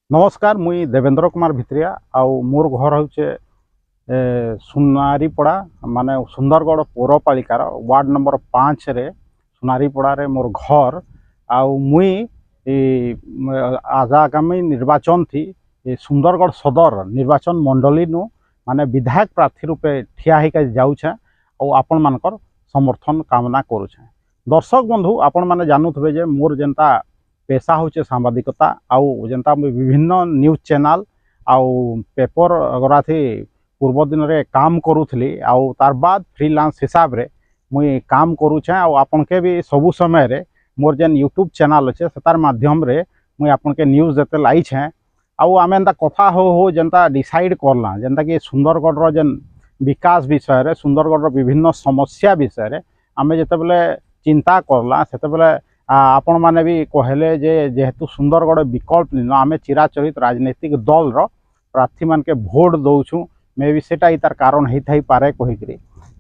नमस्कार मुई देवेंद्र कुमार भित्रिया आउ मोर घर हूँ सुनारीपड़ा माने सुंदरगढ़ पौरपालिकार वार्ड नंबर 5 रे सुनारीपड़ा रे मोर घर आउ मुई आज आगामी निर्वाचन थी सुंदरगढ़ सदर निर्वाचन मंडली नु माने विधायक प्रार्थी रूपे ठिया होकर जाऊे और आपण मानकर समर्थन कामना करुछे। दर्शक बंधु आपण माने जानुथबे जे मोर जेंता पेशा हूँ सांबादिकता आउ जेनता विभिन्न न्यूज चैनल आउ पेपर अगरा थी पूर्व दिन रे काम करूथली आउ तार बाद फ्रीलांस हिसाब रे मुई काम करूछे आउ आपन के भी सबु समय रे मोर जेन यूट्यूब चैनल अच्छे तार माध्यम रे मुई आपन के न्यूज देते लाइछे आउ आमे एंता कथा हो जेनता डिसाइड करला जेनता कि सुंदरगढ़ रो जेन विकास विषय रे सुंदरगढ़ रो विभिन्न समस्या विषय रे आमे जेते बेले चिंता करला सेते बेले आपण माने भी कहले जे जेहेतु सुंदरगढ़ विकल्प न आमे चिराचरित राजनीतिक दल रो प्रार्थी मान के भोट दौछु मे भी सेटा इतार कारण हेई थाई पारे कहिकरी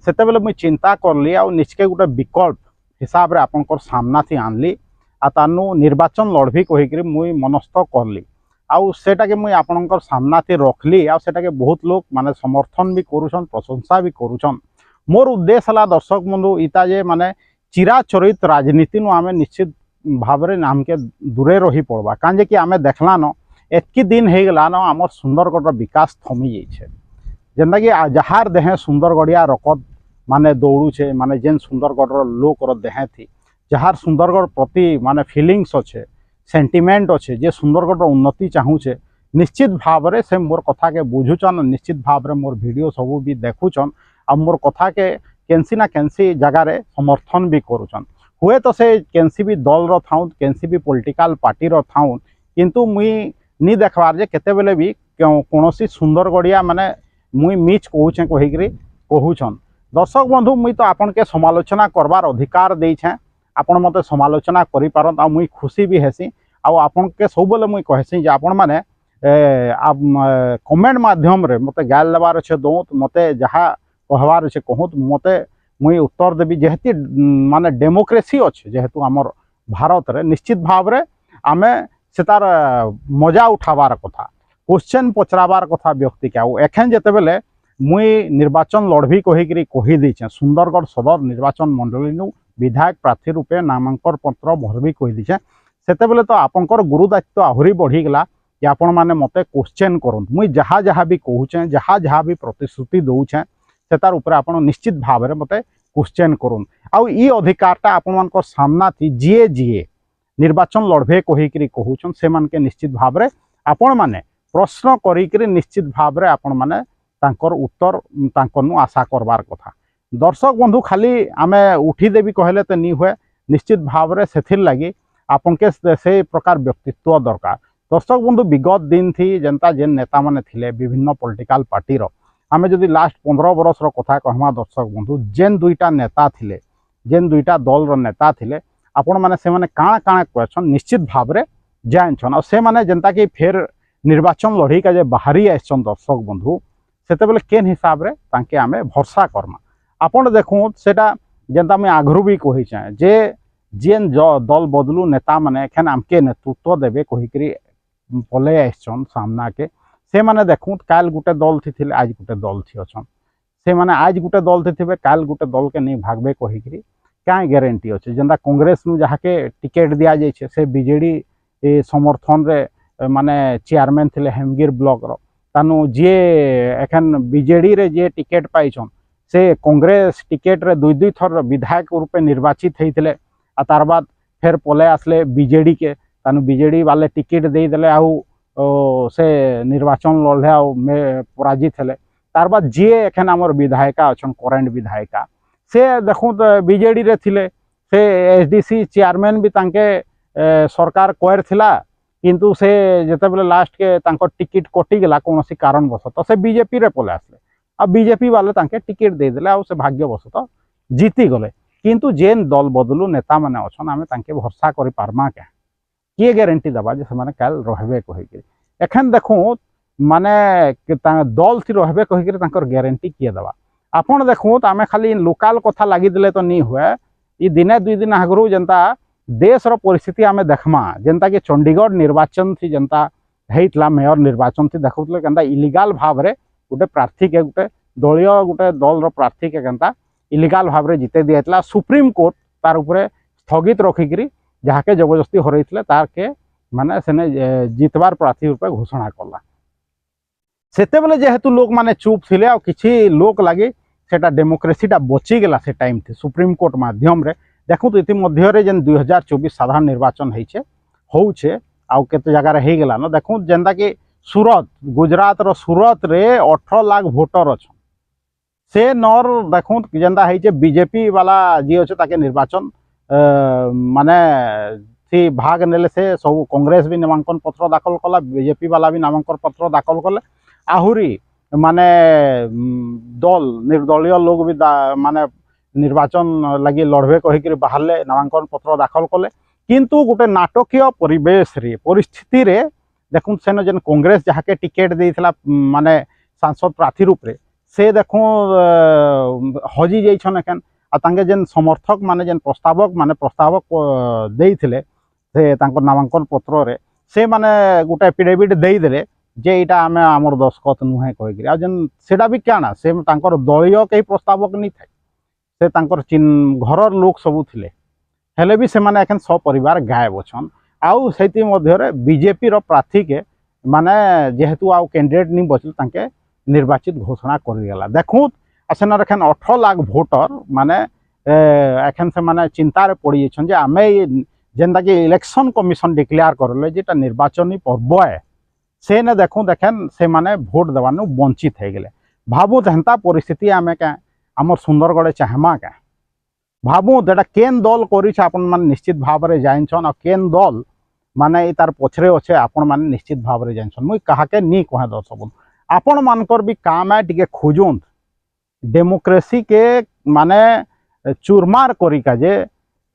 सेते बेले मुई चिंता करली आ निश्चय गोटे विकल्प हिसाब रे आपनकर सामना थी आनली आ तानु निर्वाचन लड़बी कहिकरी मुई मनस्थ करली आउ सेटा के मुई आपनकर सामना थी रखली आ सेटा के बहुत लोग माने समर्थन भी करूछन प्रशंसा भी करूछन। मोर उद्देश्य हला दर्शक बंधु इता जे माने चिराचरित राजनीति नु आमे निश्चित भाव में नाम के दूरे रही पड़वा काजे कि आमे देखला न एतकी दिन हो गला न आम सुंदरगढ़ विकास थमी जाइए जेनता कि जहार देहे सुंदरगढ़िया रकत माने दौड़ुछे माने जेन सुंदरगढ़ लोक देहे थी जहार सुंदरगढ़ प्रति माने फिलिंग्स अच्छे सेंटिमेंट अच्छे जे सुंदरगढ़ उन्नति चाहूचे निश्चित भाव में से मोर कथा के बुझुचन निश्चित भाव में मोर वीडियो सबू भी देखुचन आ मोर कथा के केनसी ना केनसी जगार समर्थन भी करुचन हुए तो से केनसी भी दल रो थाउन केनसी भी पॉलिटिकल पार्टी रो थाउन किंतु मुई नी देखबार जे केते बेले भी कोनोसी सुंदरगढ़िया माने मुई मिच कहूचे कहिकरी कहूछन। दर्शक बंधु मुई तो आपन के समालोचना करबार अधिकार देइछे आपन मते समालोचना करि पारन आ मुई खुशी भी हेसी आ आपन के सब बेले मुई कहसी जे आपन माने कमेंट माध्यम रे मते गाल लेबार छे दोत मते जहा कहबार छे कहूत मते मुई उत्तर देवी जेहेतु माने डेमोक्रेसी अच्छे जेहेतु आमर भारत रे निश्चित भाव रे आमे से तार मजा उठाबार कथा क्वेश्चन पचराबार कथा व्यक्ति के एखेन जेते बेले मुई निर्वाचन लड़बी कहिकरी कहि दैछे सुंदरगढ़ सदर निर्वाचन मंडली नु विधायक प्रार्थी रूपे नामांकन पत्र भरबी कहि दैछे सेते बेले तो आपनकर गुरु दायित्व आहुरी बढ़ी गला कि आपण माने मते क्वेश्चन करन मुई जहा जहा भी कहूचे जहा जहा भी प्रतिश्रुति दउछे सेतार ऊपर आपण निश्चित भाव में मते क्वेश्चन करूँ आउ ई अधिकारटा आपण मान सामना थी जीए जीए निर्वाचन लड़बे कहिकरी कहूछन से मान के निश्चित भाव में आपण माने प्रश्न करिकरी निश्चित भाव में आपण माने तांकर उत्तर तांकनु आशा करबार कथा। दर्शक बंधु खाली आमे उठी देवी कहले तो नी हुए निश्चित भाव में सेथिर लगी आपण के से प्रकार व्यक्तित्व दरकार। दर्शक बंधु विगत दिन थी जनता जेन नेता माने थिले विभिन्न पॉलिटिकल पार्टी रो आमे जदि लास्ट 15 बरस कथा कहमा दर्शक बंधु जेन दुईटा नेता थिले जेन दुईटा दल रो नेता थिले आपण माने से माने काଣା काଣା क्वेश्चन निश्चित भाव रे जानछन और से माने जनता कि फेर निर्वाचन लड़ी का जे बाहरी आछन दर्शक बंधु सेते बेले केन हिसाब रे तांके आमे भरसा करमा आपण देखु सेटा जनता में आगरु भी कहि छै जे जेन दल बदलू नेता माने एखन आमके नेतृत्व देबे कहिकरी पले आछन सामना के से माने देखूँ काल गुटे दल थी आज गुटे दल थी अच्छन से माने आज गुटे दल थे काल गुटे दल के नहीं भागबे कहिकरी क्या गारंटी अच्छे जेनता कांग्रेस नु जहा के टिकेट दिया जाइए से बीजेडी समर्थन रे माने चेयरमैन थे हेमगिर ब्लॉक रो तानु जे एखन बीजेडी रे जे टिकेट पाइछन से कांग्रेस टिकेट रे दुई दुई थर विधायक रूपे निर्वाचित होते आ तार बाद फेर पले आसले बीजेडी के तानु बीजेडी वाले टिकेट दे देले आउ से निर्वाचन लड़े पराजित हेले तार बाद जी एखन आमर विधायिका अच्छा करेन्ट विधायिका से देखूँ तो बीजेडी रे थिले से एसडीसी चेयरमैन भी तांके सरकार कोयर थिला किंतु से जेते बेले लास्ट के तांको टिकट कटिगला कौन कारणवशत से बीजेपी रे पले आसले आ बीजेपी वाले तांके टिकट दे देले आ से भाग्यवशत जीती गले किंतु जेन दल बदलू नेता माने अछन आमे तांके भरसा करि पारमा के किए गारंटी दबा जे से काल रहबे कहिकरी एखन देखूँ माने दल थी रहबे कहिकरी तांकर गारंटी किए दबा आपण देखूँ आमे खाली लोकल कथा लगी देले तो नहीं हुए ये दिने दुई दिन आगरू जनता देश रो परिस्थिति आमे देखमा जनता कि चंडीगढ़ निर्वाचन थी जनता ହେଇଥିଲା मेयर निर्वाचन थी देखुले केनता इलीगल भाव रे गोटे प्रार्थी के गोटे दलीय गोटे दल प्रार्थी के केनता इलीगल भाव रे जिते दिया सुप्रीम कोर्ट तार उपरे स्थगित रखिकी जहाँके जबरदस्ती हरई ताके माने सेने जितबार प्रार्थी रूपे घोषणा कला सेतेबेले जेहेतु लोक माने चुप थिले आ किछि लोक लागी सेटा डेमोक्रेसीटा बचिगला से टाइम थी सुप्रीम कोर्ट माध्यम रे देखु इतिमध्य जेन 2024 साधारण निर्वाचन होछे आउ केते जगह हो गला न देखु जेंदा कि सूरत गुजरात रो सूरत रे 18 लाख वोटर अच्छा से नर देखु जेंदा है बीजेपी वाला जी अच्छे ताके निर्वाचन माने थी भाग नेले से सब कांग्रेस भी नामांकन पत्र दाखल कला बीजेपी वाला भी नामांकन पत्र दाखल कले आहुरी माने दल निर्दलीय लोग भी माने निर्वाचन लगी लड़बे कहीकि बाहर नामांकन पत्र दाखल कले किंतु गोटे नाटकीय परिवेश रे परिस्थिति रे देखुन सेन जेन कांग्रेस जहाँके टिकेट देइथिला माने सांसद प्रार्थी रूप रे से देखु हजी जाइछन एखन आ तांगे जेन समर्थक माने जेन प्रस्तावक देइथिले से तांको नामांकन पत्र रे से माने गोटे एफिडेविट देइदेले जे इटा आमे आमर दस्खत नुहे कहीकि आ जेन सेटा भी क्या से तांकर दलीय कई प्रस्तावक नहीं थाए से तांकर घर लोक सबू थिले हेले भी सेमाने एखन सपरिवार गायब अछन आउ सेति मध्य बीजेपी रो प्रार्थी के माने जेहेतु आउ कैंडिडेट नहीं बचल तांके निर्वाचित घोषणा करगला देखु आसेना एखन 18 लाख वोटर माने एखन से माने चिंतार पड़ी छन जे आमे जेंदा कि इलेक्शन कमिशन डिक्लेयर करले जेटा निर्वाचनी पर्व है से ने देखु देखें से माने भोट देवानु वंचित हो गले भावु हेन्ता परिस्थिति आमे क्या आमर सुंदरगढ़ चाहमा क्या भावु जेटा केन दल कर निश्चित भाव में जानछन और केन दल माने तार पछरे अच्छे आपण मैंने निश्चित भाव में जानछन मुई कहाके नी कहे दर्शक आपण मानकर भी काम है टिके खोजुन डेमोक्रेसी के माने चूरमार करिका जे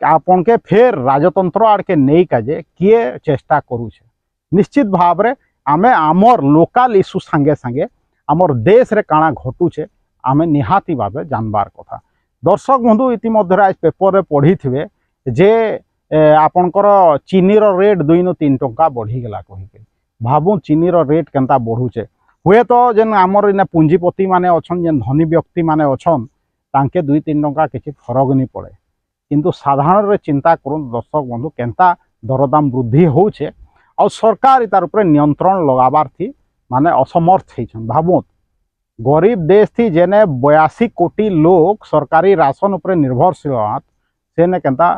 आपन के फेर राजतंत्र आड़ के नहीं काजे किए चेष्टा करूछे निश्चित भाव में आमे आमर लोकल इश्यू संगे संगे आमर देश रे काना घटुछे आमे निहाती भाव जानबार कथा दर्शक बंधु इतिमध्य आज पेपर रे पढ़ी थे जे आपणकर चीनी रो रेट 2 नु 3 टंका बढ़ीगला कहीके भावु चीनी रो रेट केनता बढ़ुचे हुए तो जेन आमर इना पूंजीपति माने अछन जेन धनी व्यक्ति माने अछन तांके 2-3 टंका किसी फरक नहीं पड़े किंतु साधारण रे चिंता करूँ दर्शक बंधु केनता दरदाम वृद्धि होचे और सरकार तार ऊपर नियंत्रण लगाबार थी माने असमर्थ होछन भावुत गरीब देश थी जेने 82 कोटी लोग सरकारी राशन उपर निर्भरशील से ने केनता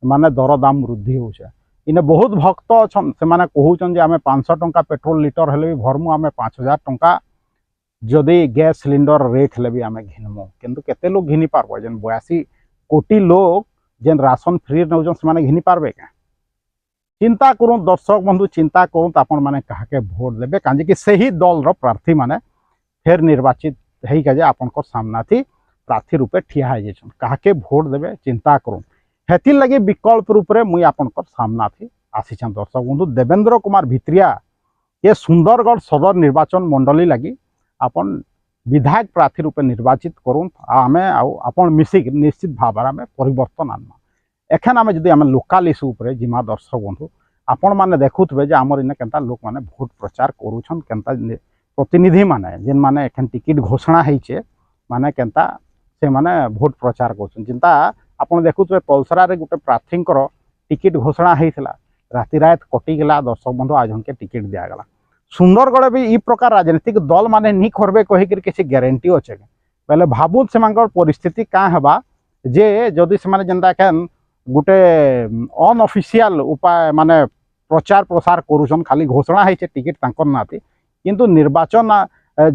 माने दरदाम वृद्धि होचे इने बहुत भक्त अछन से माने कहउछन जे आमे 500 टंका पेट्रोल लीटर हेले भी भरमु आमे 5000 टंका जदि गैस सिलिंडर रेट हेले भी आमे घिनमु किंतु केते लोग घिनी पारबो जेन 82 कोटी लोग जेन राशन फ्री नउछन से माने घिनी पारबे का चिंता करूँ दर्शक बंधु चिंता करूँ आपण माने कहाके भोट देबे कांजे कि सही दल रो प्रार्थी माने फेर निर्वाचित है जे आपनकर सामना थी प्रार्थी रूपे ठिया है जेछन कहाके भोट देबे चिंता करूँ हेति लगी विकल्प रूप रे मुई आपनकर सामना थी आसीछन दर्शक बंधु देवेंद्र कुमार भित्रिया ये सुंदरगढ़ सदर निर्वाचन मंडली लगी आपन विधायक प्रार्थी रूपे निर्वाचित करूँ आमे आपन मिसिक निश्चित भाव आमे परिवर्तन आनमा एखन आमे जदि आमे लोकल इश्यू उपरे जिमा दर्शक बंधु आपण माने देखुथबे जे आमर इने केनता लोक माने भोट प्रचार करूछन केनता प्रतिनिधि माने जेन माने एखन टिकट घोषणा ହେଇचे माने केनता से माने भोट प्रचार करूछन चिंता आपण देखुथबे पलसरा रे गुटे प्रार्थींकर टिकट घोषणा ହେଇथिला राति रात कटि गेला दर्शक बंधु आज हमके टिकट दिया गला सुंदरगढ़ भी ई प्रकार राजनीतिक दल माने नी करबे कहि कर किसी गारंटी अच्छे पहले भाबुत से परिस्थिति का हेबा जे जदि से माने जेंता केन गोटे अनऑफिशियल उपाय माने प्रचार प्रसार करूछन खाली घोषणा होइछे टिकट तांकर नाती किंतु निर्वाचन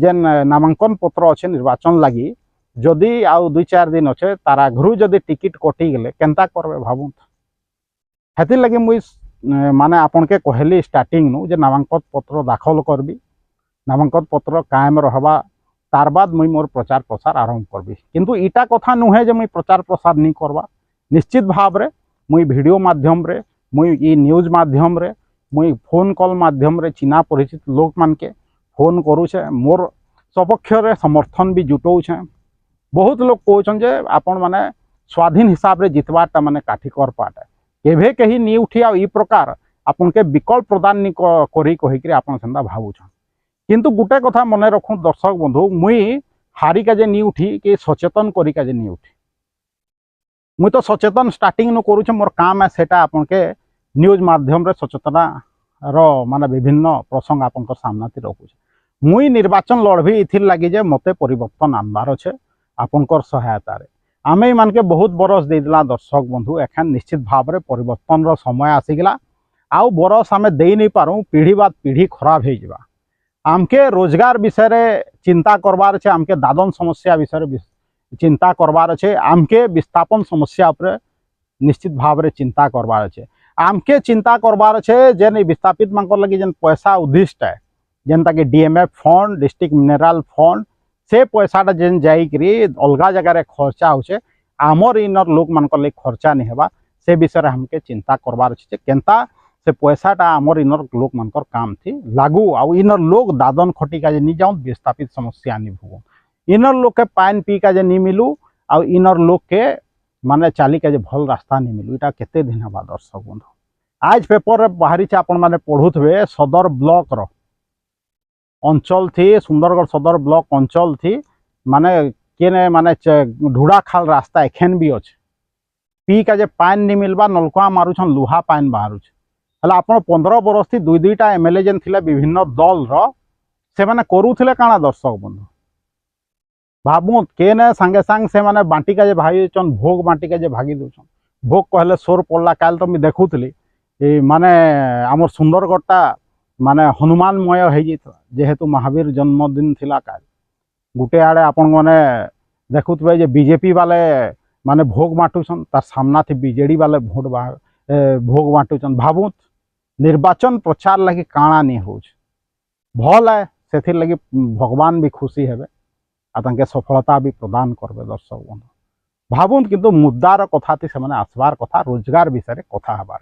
जेन नामांकन पत्र अच्छे निर्वाचन लगी जदि आउ 2-4 दिन अच्छे तार आगु जदि टिकट कटि गेले केनता करबे भाबुत हेति लगी मुई माने आपन के कहली स्टार्टिंग नु जे नामांकन पत्र दाखल करबी नामांकन पत्र कायम रहबा तार बाद मुई मोर प्रचार प्रसार आरंभ करबी किंतु इटा कथा नुहे जे मुई प्रचार प्रसार नहीं करबा निश्चित भाव रे मुई वीडियो माध्यम रे मुई ई न्यूज माध्यम रे मुई फोन कॉल माध्यम रे चिन्हा परिचित लोक मान के फोन करूछे मोर सपक्ष रे समर्थन भी जुटौछे बहुत लोग कहछन जे आपण माने स्वाधीन हिसाब रे जितवाटा माने काठी कर पाटे केभे कहीं नी उठी आ ई प्रकार आपन के विकल्प प्रदान नहीं करी कहीकि आपन सेंता भावुछन किंतु गुटे कथा मन रखु दर्शक बंधु मुई हारी का जे नहीं उठी कि सचेतन करी का जे नहीं उठी मुई तो सचेतन स्टार्टिंग नु करूछ मोर काम है सेटा आपन के न्यूज माध्यम रे सचेतना रो माने विभिन्न प्रसंग आपन को सामना ती रखुछ मुई निर्वाचन लड़बी इथिर लगी जे मते परिवर्तन आनबार अच्छे आपनकर सहायता रे आमे मान के बहुत बरस देला दर्शक बंधु एखन निश्चित भाव रे परिवर्तन रो समय आसीगला आउ बरस आमे दे नहीं पारू पीढ़ी बाद पीढ़ी खराब हो जावा आमके रोजगार विषय रे चिंता करबार छे आमके दादन समस्या विषय चिंता करबार छे आमके विस्थापन समस्या उपरे निश्चित भाव रे चिंता करबार छे आमके चिंता करबार छे जे विस्थापित मानकर लगी जेन पैसा उद्दिष्ट है जेनता कि DMF fund district mineral fund से पैसाटा जेन जाइकरी अलगा जगह रे खर्चा होचे आमर इनर लोक मानकर लगी खर्चा नहीं हेबा से विषय हमके चिंता करबार छे केनता से पैसाटा आमर इनर लोक मानकर काम थी लागू आउ इनर लोग दादन खटी का जे नहीं जाऊँ विस्थापित समस्या नहीं भोग इनर लोग के पान पी का जे नहीं मिलू आउ इनर लोग के माने चाली का जे भल रास्ता नहीं मिलू इटा केते दिन हेबा दर्शक बंधु आज पेपर बाहरी छे आपण माने पढ़ुथबे सदर ब्लॉक रो अंचल थी सुंदरगढ़ सदर ब्लॉक अंचल थी माने केने माने ढुड़ा खाल रास्ता एखेन भी अच्छे पी का जे पान नहीं मिलबा नलकुआ मारुछन लुहा पान बाहरुछ हला आपण 15 बरस थी दुई दुईटा एमएलए जेन थिले विभिन्न दल रो से माने करूथिले काना दर्शक बंधु भाबू केने संगे संग से माने बांटी का जे भाई चन भोग बांटी का जे भागी दोछन भोग कहले सोर पड़ला काल तो मैं देखुथली माने आमर सुंदरगढ़टा माने हनुमानमय हो जाता जेहेतु महावीर जन्मदिन थिला काल गुटे आड़े आपण माने देखुथबे जे बीजेपी वाले माने भोग बांटुछन तार सामना थी बीजेडी वाले भोग बांटुछन भाबुत निर्वाचन प्रचार लगी काणा नहीं हो भल है से लगी भगवान भी खुशी हेबे आतंके सफलता भी प्रदान करबे दर्शक बंधु भाबुत किंतु मुद्दार कथा थी से माने आसबार कथा रोजगार विषय कथा हबार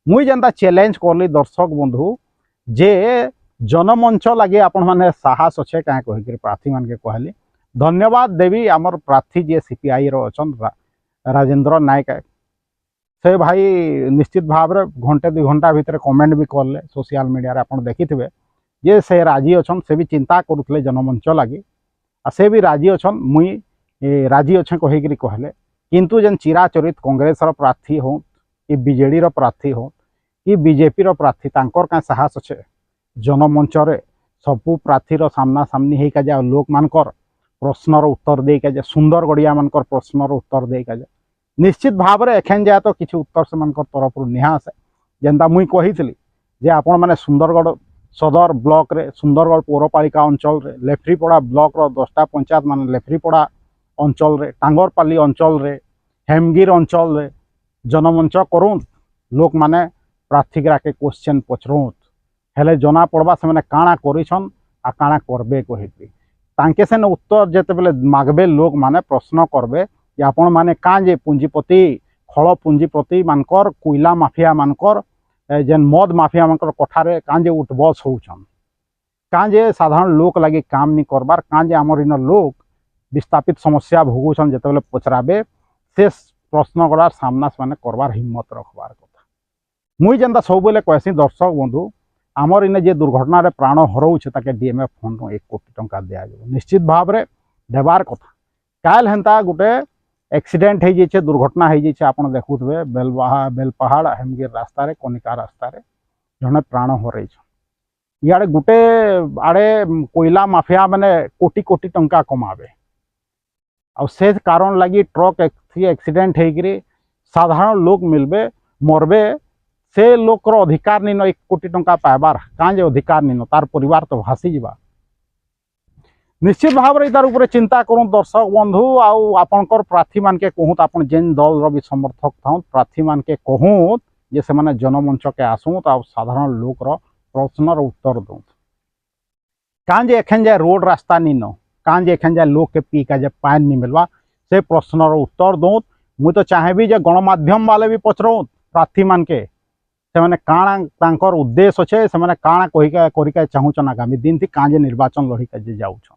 मुई जेनता चैलेंज करली दर्शक बंधु जे जनमंच लगे आपण माने साहस अच्छे क्या कहीकि प्रार्थी मान के कहली धन्यवाद देवी आमर प्रार्थी जे सीपीआई रो अछन राजेंद्र नायक से भाई निश्चित भाव रे घंटे 2 घंटा भितर कमेंट भी करले सोशल मीडिया रे आपण देखिथिबे जे से राजी अछन से भी चिंता करुथले जनमंच लगी आ से भी राजी अछन मुई राजी अच्छे कहीकि कहले किंतु जेन चिराचरित कांग्रेस रो प्रार्थी हो कि बीजेडी रो प्रार्थी हो कि बीजेपी रो प्रार्थी तांकर का साहस अच्छे जनमंच रे सबू प्रार्थी रो सामना सामनी हे का जाए लोक मानकर प्रश्नर उत्तर दे का जाए सुंदर गड़िया मानकर प्रश्नर उत्तर दे का जाए निश्चित भाव रे एखेन जाए तो किसी उत्तर से मानकर तरफ निहास है जेनता मुई कहीथली जे आपण माने सुंदरगढ़ सदर ब्लॉक रे सुंदरगढ़ पौरपालिका अंचल रे लेफ्रीपड़ा ब्लॉक रो 10टा पंचायत मान लेफ्रीपड़ा अंचल रे टांगरपाली अंचल रे हेमगिर अंचल रे जनमंच करूँ लोक माने प्रार्थी के क्वेश्चन पचरूत हेले जना पड़वा से मैंने काଣା करिछन आ काଣା करबे कहिबी तांके से उत्तर जेते बेले मागबे लोक माने प्रश्न करबे जे आपण माने कां जे पूंजीपति खल पूंजीपति मानकर कोयला माफिया मानकर जेन मद माफिया मानकर कठारे कां जे उठबस होउछन कां जे साधारण लोक लगे काम नहीं करबार कां जे हमर इन लोक विस्थापित समस्या भोगुछन जेते बेले पचराबे से प्रश्न गड़ार सामना से माने करबार हिम्मत रखबार कथा मुई जेनता सब बेले कहसी दर्शक बंधु आमर इन जे दुर्घटना रे प्राण हरौछे ताके डीएमएफ फंड 1 कोटी टंका दिया जाबो निश्चित भाव रे देबार कथा काल हेंता गुटे एक्सीडेंट हो जाइए दुर्घटना हो जाइए आपन देखुथबे बेलपहाड़ हेमगिर रास्ता रे कनिका रास्ता रे जने प्राण हरई इे गुटे आड़े कोयला माफिया माने कोटी कोटी टंका कमावे आ से कारण लगी ट्रक एक्सीडेंट होकर साधारण लोक मिलबे मरबे से लोकर अधिकार नहीं 1 कोटी टंका पाइबार कां जे अधिकार नहीं तार परिवार तो भासी जा निश्चित भाव में तार ऊपर चिंता करूँ दर्शक बंधु आउ आपणकर प्रार्थी मान के कहूँ आपन जेन दल रो भी समर्थक था प्रार्थी मान के कहूँ जे से माने जनमंच के आसूँ आ साधारण लोक प्रश्नर उत्तर दूँ कां जे एखन जाए रोड रास्ता नहीं न कां जे एखन जाए लोक के पी का जे पान नहीं मिलवा से प्रश्नर उत्तर दूँ मुई तो चाहेबी जे गणमाध्यम वाले भी पचरऊँ प्रार्थी मान के से माने काଣା तांकर उद्देश्य अच्छे से माने काଣା कहिका चाहूछन आगामी दिन थी कां जे निर्वाचन लड़ी के जे जाउछन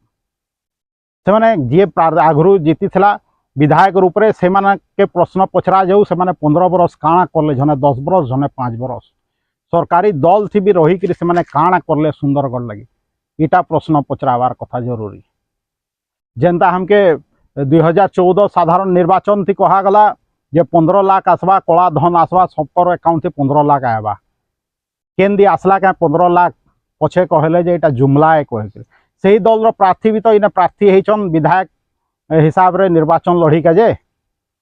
से माने जे आगरू जीती थिला विधायक रूप रे से माने के प्रश्न पचरा जाऊ से माने 15 बरस काଣା करले जने 10 बरस जने 5 बरस सरकारी दल थी भी रही से मैंने काଣା करले सुंदरगढ़ लगी इटा प्रश्न पचरावार कथा जरूरी। जेनता हमके 2014 साधारण निर्वाचन थी कहगला जे 15 लाख आसवा कला धन आसवा सबकर अकाउंट थी 15 लाख आएबा केन दी आसला क्या 15 लाख पछे कहले जे इटा जुमला है कह से दल प्रार्थी भी तो इन प्रार्थी होचन विधायक हिसाब रे निर्वाचन लड़ी के जे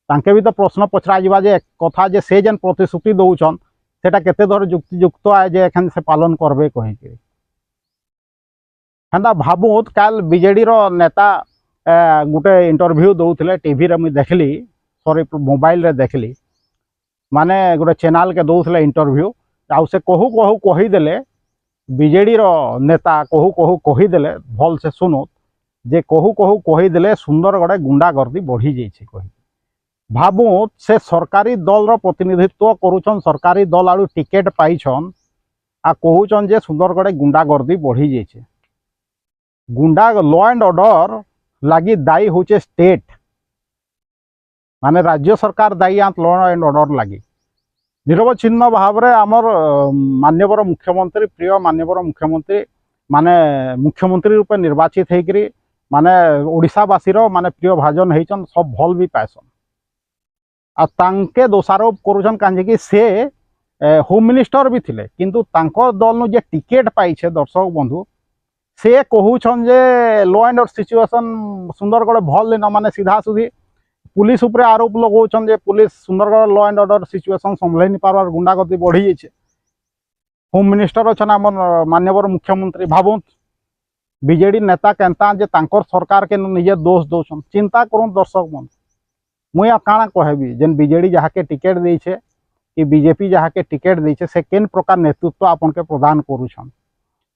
तांके भी तो प्रश्न पचरा जीवा जे कथा जे से जेन प्रतिश्रुति दौचन सेटा केते दर युक्तियुक्त आए जे एखन से पालन करबे कहि हेन्ता भाबुत काल बीजेडी रो नेता गोटे इंटरव्यू दौले टीवी रे मुझे देखली सॉरी मोबाइल रे देखली माने गोटे चैनल के दौले इंटरव्यू आउ से कहू कहू कहीदेले बीजेडी रो नेता कहू कहू कहीदेले भल से सुनो जे कहू कहू कहीदेले सुंदरगढ़ गुंडागर्दी बढ़ी जाइए कही भाबुत से सरकारी दल रो प्रतिनिधित्व करुछन सरकारी दल आड़ू टिकेट पाइछन आ कहूचन जे सुंदरगढ़ गुंडागर्दी बढ़ी जाइए गुंडा लॉ एंड ऑर्डर लगी दायी होचे स्टेट माने राज्य सरकार दायी आंत लॉ एंड ऑर्डर लगी निरवच्छिन्न भाव में आमर माननीय मुख्यमंत्री प्रिय माननीय मुख्यमंत्री माने मुख्यमंत्री रूपे निर्वाचित होकर माने ओडिशावासी माने प्रिय भाजन होचन सब भल भी पाएसन आ तांके दोषारोप करुछन कांजे कि से होम मिनिस्टर भी थिले किंतु तांकर दल नु जे टिकेट पाइछे दर्शक बंधु से कहूछन जे law and order situation Sundargarh भल न माने सीधा सुधी पुलिस उपरे आरोप लगाउछन जे police Sundargarh law and order situation संभले नि पारवार गुंडागर्दी बढ़ी जाइए होम मिनिस्टर अच्छा आम माननीय मुख्यमंत्री भावुत बीजेडी नेता केन्ता जे तांकर सरकार के निजे दोष दौन चिंता करूँ दर्शक बंधु मुई आ काଣା कहबी जेन बीजेडी जहाँ के टिकेट देछे कि बीजेपी जहाँ के टिकेट देछे से केन प्रकार नेतृत्व आपन के प्रदान करुछन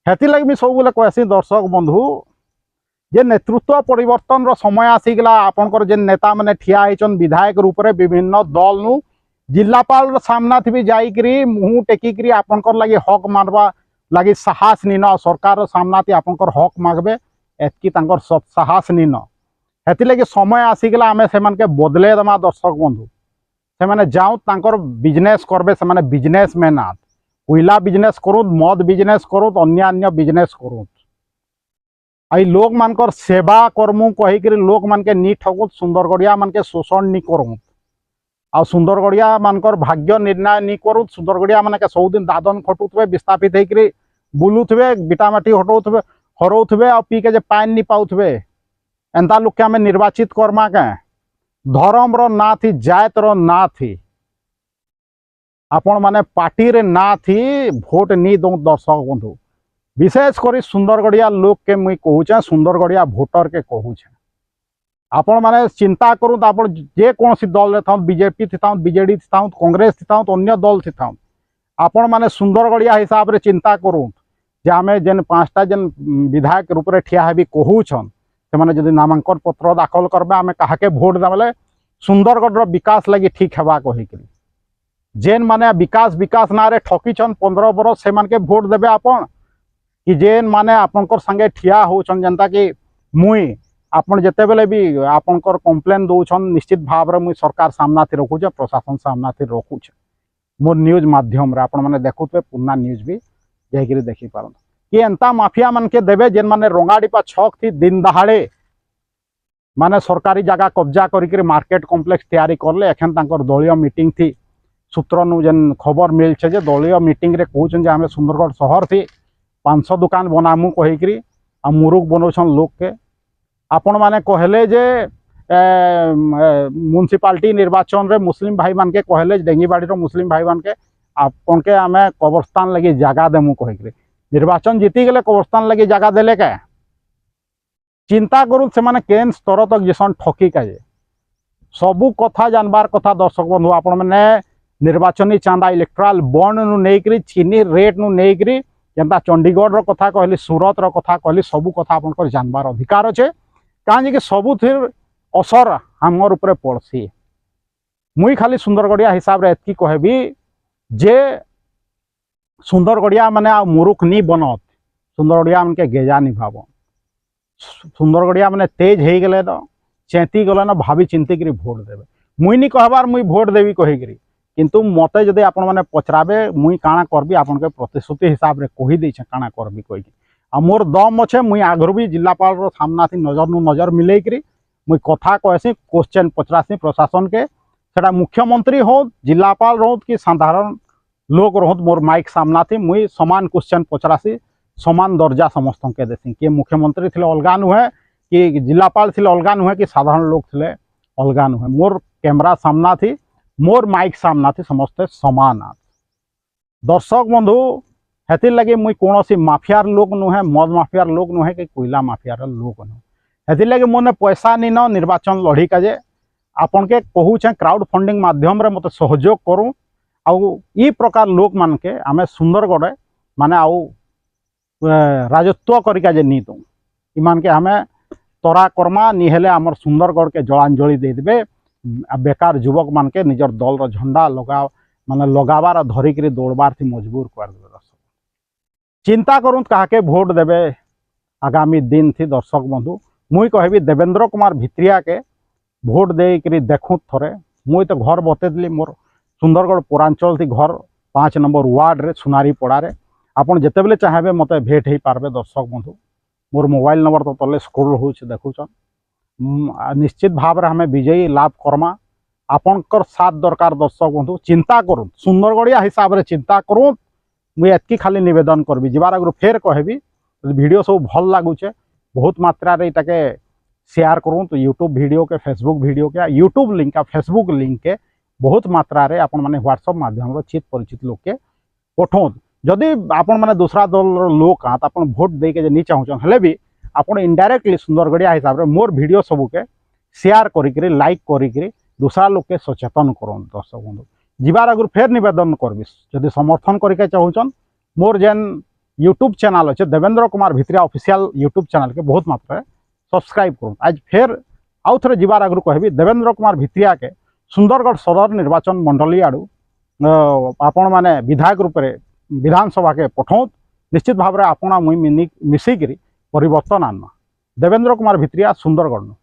हेती लगी सब बोले कहसी दर्शक बंधु जे नेतृत्व परिवर्तन रो समय आसीगला आपनकर जेन नेता माने ठिया होइछन विधायक रूप रे विभिन्न दल नु जिलापाल रो सामना थी जाइकरी मुँह टेकिकरी आपनकर लगी हक मारवा लगी साहस निन सरकार रो सामना थी आपनकर हक मागबे एतकी तांकर साहस निन हेती लगी समय आसीगला आमे सेमान के बदले दमा दर्शक बंधु से माने जाऊँ तांकर बिजनेस करबे से माने बिजनेसमैन आत कोयला बिजनेस करूँ मद बिजनेस करूँ अन्य बिजनेस करूँ आई लोक मानकर सेवा करमु कहीकि लोक मान के नी ठगुत सुंदरगढ़िया मान के शोषण नी करूँ आ सुंदरगढ़िया मानकर भाग्य निर्णय नी करूँ सुंदरगढ़िया मान के सबुदिन दादन खटुवे विस्थापित होकर बुलुवे बिटामाटी हटौथे हरौथे आ पी के जे पानी नी पाउथे एंता लोक के आम निर्वाचित करमा के धर्म रो ना थी जात रो ना थी आपण माने पार्टी रे ना थी भोट नी दो दर्शक बंधु विशेषकर सुंदरगढ़िया लोक के मुई कहूचे सुंदरगढ़िया भोटर के कहूचे आपण माने चिंता करूँ आप जे कौन दल रे था बीजेपी थी था बीजेडी थी था कांग्रेस थी था अन्य दल थी था आपण माने सुंदरगढ़िया हिसाब रे चिंता करूँ जे आमे जेन 5टा जेन विधायक रूप रे ठिया हेबी कहूछन से माने जदि नामांकन पत्र दाखल करबे आमे काहाके भोट देबले सुंदरगढ़ विकास लगी ठीक हेबा कहिकरी जेन माने विकास विकास ना रे ठकीछन 15 बरस से मान के भोट देबे आपण कि जेन माने आपनकर संगे ठिया होछन जनता कि मुई आपन जते बेले भी आपनकर कंप्लेन दौछन निश्चित भाव रे मुई सरकार सामना थी रखुछे प्रशासन सामना थी रखुछे मोर न्यूज माध्यम रे आपण माने देखुतबे पूर्णा न्यूज भी जाइकरी देखि पारन कि एंता माफिया मान के देबे जेन माने रंगाडीपा छक थी दिन दहाड़े माने सरकारी जगह कब्जा करिकरी मार्केट कॉम्प्लेक्स तैयारी करले एखन तांकर दलीय मीटिंग थी सूत्र नु जेन खबर मिलछे जे दलीय मीटिंग रे कहउछन जे हमें सुंदरगढ़ शहर थी 500 दुकान बनामु कहिकरी आ मुरुक बनौछन लोक के आपण माने कहले जे म्युनिसिपालिटी निर्वाचन रे मुस्लिम भाई मान के कहले डेंगीबाड़ी रो मुस्लिम भाई मान के आपन के आमे कब्रस्तान लगी जगह देमु कहिकरी निर्वाचन जीती गले कब्रस्तान लगी जगह देले के चिंता करूँ से माने केन स्तर तक जेसन ठकी का सबू कथा जानबार कथा दर्शक बंधु आपण मैंने निर्वाचनी चांदा इलेक्ट्राल बॉन्ड नु नेकरी चीनी रेट नु नेकरी जेनता चंडीगढ़ रो कथा कहली सूरत रो कथा कहली सबू कथा आपनकर जानबार अधिकार अच्छे कहीं कि सबुथिर असर हमर ऊपर पड़सी मुई खाली सुंदरगढ़िया हिसाब रे एतकी कहबी जे सुंदरगढ़िया माने आ मुरुख नी बनत सुंदरगढ़िया मन के गेजा नी भाव सुंदरगढ़िया माने तेज हो गले तो चेती गले ना भाभी चिंतिक भोट देवे मुई नी कहबार मुई भोट देवी कहीकरी किंतु मते जदि आपण माने पचराबे मुई काଣା करबी आपन के प्रतिश्रुति हिसाब रे कहि दै छै काଣା करबी कहि आ मोर दम अच्छे मुई आगरू भी जिलापाल रो सामना थी नजर नु नजर मिले करी मुई कथा कहसी क्वेश्चन पचरासी प्रशासन के सेटा मुख्यमंत्री हो जिलापाल रहो कि साधारण लोग रहो मोर माइक सामना थी मुई समान क्वेश्चन पचरासी समान दर्जा समस्त के देसी कि मुख्यमंत्री थे अलगा नुहे कि जिलापाल थे अलगा नुहे कि साधारण लोग थे अलगा नुहे मोर कैमरा सामना थी मोर माइक सामना थी समस्ते समान दर्शक बंधु हेतिर लगे मुई कौन सी माफियार लोग नुहे मद माफियार लोग नुहे कि कोयला माफियार लोग नुहे हेतिर लगे मोने पैसा नी न निर्वाचन लड़ी काजे आपन के कहूचे क्राउड फंडिंग माध्यम रे मते सहयोग करूँ आउ ई प्रकार लोक मान के आमे सुंदरगढ़ माने आउ राजत्व करिका जे नी दूँ इमान के हमें तरा कर्मा नी हेले आमर सुंदरगढ़ के जलांजलि दे देबे बेकार युवक मान के निजर दल रो झंडा लगा माने लगाबार धरिक दौड़बार थी मजबूर कर देबे दर्शक चिंता करूँ काके भोट देबे आगामी दिन थी दर्शक बंधु मुई कहबी देवेंद्र कुमार भित्रिया के भोट देकरी देखूँ थरे मुई तो घर बतेदली मोर सुंदरगढ़ पौरांचल थी घर 5 नंबर वार्ड रे सुनारी पड़ा रे आपन जिते बेले चाहेबे मते भेट हो पारबे दर्शक बंधु मोर मोबाइल नंबर तो तले स्क्रोल हो देखुचन निश्चित भाव रे हमें विजयी लाभ करमा आपनकर साथ दरकार दर्शक बंधु चिंता करूँ सुंदरगढ़िया हिसाब रे चिंता करूँ मुई एतकी खाली निवेदन करबी जीवार आगु फेर कहबी वीडियो सब भल लगुचे बहुत मात्रा रे इटाके शेयर करूँ तो यूट्यूब वीडियो के फेसबुक वीडियो के यूट्यूब लिंक का फेसबुक लिंक के बहुत मात्रा रे आपण माने व्हाट्सएप माध्यम चित परिचित लोग के पठाऊँ जदि आपण माने दूसरा दल लोक हाँ तो भोट दे के नहीं चाहूँ हेले भी आपण इनडायरेक्टली सुंदरगढ़िया हिसाब रे मोर वीडियो सबू के शेयर करी लाइक करी दूसरा लोग के सचेतन करूँ दर्शक बंधु जीवार आगु फेर निवेदन करबी जदि समर्थन करके चाहूँ मोर जेन यूट्यूब चैनल अच्छे Devendra Kumar Bhitriya official YouTube channel के बहुत मात्रा सब्सक्राइब करूँ आज फेर आउ थे जीवार आगु कहबी देवेंद्र कुमार भित्रिया के सुंदरगढ़ सदर निर्वाचन मंडली आड़ू आपण माने विधायक रूप में विधानसभा के पठाऊँ निश्चित भाव में आपना मुई मिसिक परिवर्तन आना देवेंद्र कुमार भित्रिया सुंदरगढ़।